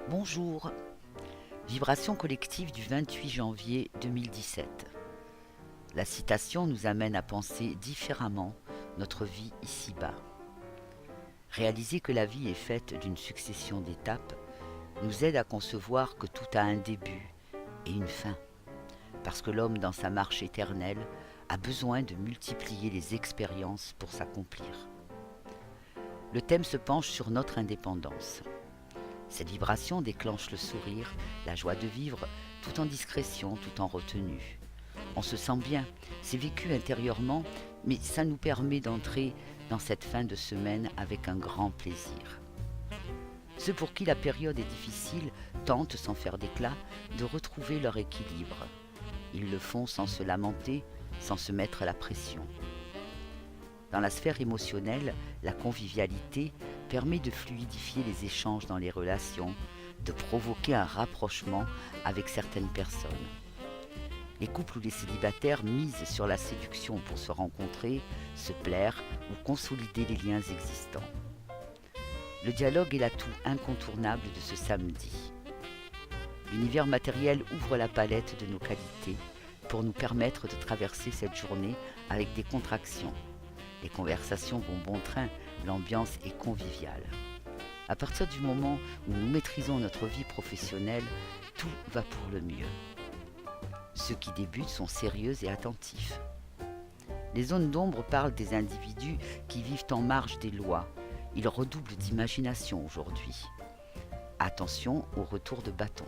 Bonjour. Vibration collective du 28 janvier 2017. La citation nous amène à penser différemment notre vie ici-bas. Réaliser que la vie est faite d'une succession d'étapes nous aide à concevoir que tout a un début et une fin, parce que l'homme dans sa marche éternelle a besoin de multiplier les expériences pour s'accomplir. Le thème se penche sur notre indépendance. Cette vibration déclenche le sourire, la joie de vivre, tout en discrétion, tout en retenue. On se sent bien, c'est vécu intérieurement, mais ça nous permet d'entrer dans cette fin de semaine avec un grand plaisir. Ceux pour qui la période est difficile tentent, sans faire d'éclat, de retrouver leur équilibre. Ils le font sans se lamenter, sans se mettre la pression. Dans la sphère émotionnelle, la convivialité permet de fluidifier les échanges dans les relations, de provoquer un rapprochement avec certaines personnes. Les couples ou les célibataires misent sur la séduction pour se rencontrer, se plaire ou consolider les liens existants. Le dialogue est l'atout incontournable de ce samedi. L'univers matériel ouvre la palette de nos qualités pour nous permettre de traverser cette journée avec des contractions. Les conversations vont bon train, l'ambiance est conviviale. À partir du moment où nous maîtrisons notre vie professionnelle, tout va pour le mieux. Ceux qui débutent sont sérieux et attentifs. Les zones d'ombre parlent des individus qui vivent en marge des lois. Ils redoublent d'imagination aujourd'hui. Attention au retour de bâton.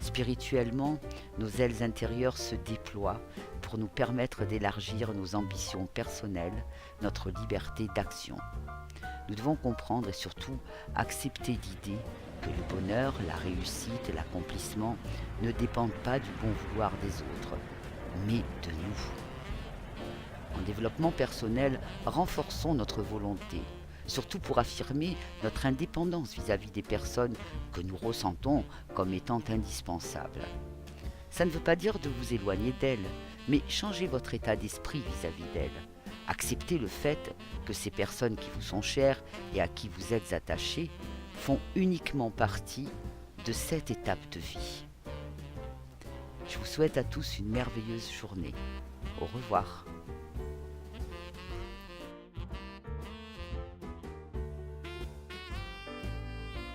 Spirituellement, nos ailes intérieures se déploient pour nous permettre d'élargir nos ambitions personnelles, notre liberté d'action. Nous devons comprendre et surtout accepter l'idée que le bonheur, la réussite, l'accomplissement ne dépendent pas du bon vouloir des autres, mais de nous. En développement personnel, renforçons notre volonté, surtout pour affirmer notre indépendance vis-à-vis des personnes que nous ressentons comme étant indispensables. Ça ne veut pas dire de vous éloigner d'elles, mais changez votre état d'esprit vis-à-vis d'elles. Acceptez le fait que ces personnes qui vous sont chères et à qui vous êtes attachés font uniquement partie de cette étape de vie. Je vous souhaite à tous une merveilleuse journée. Au revoir.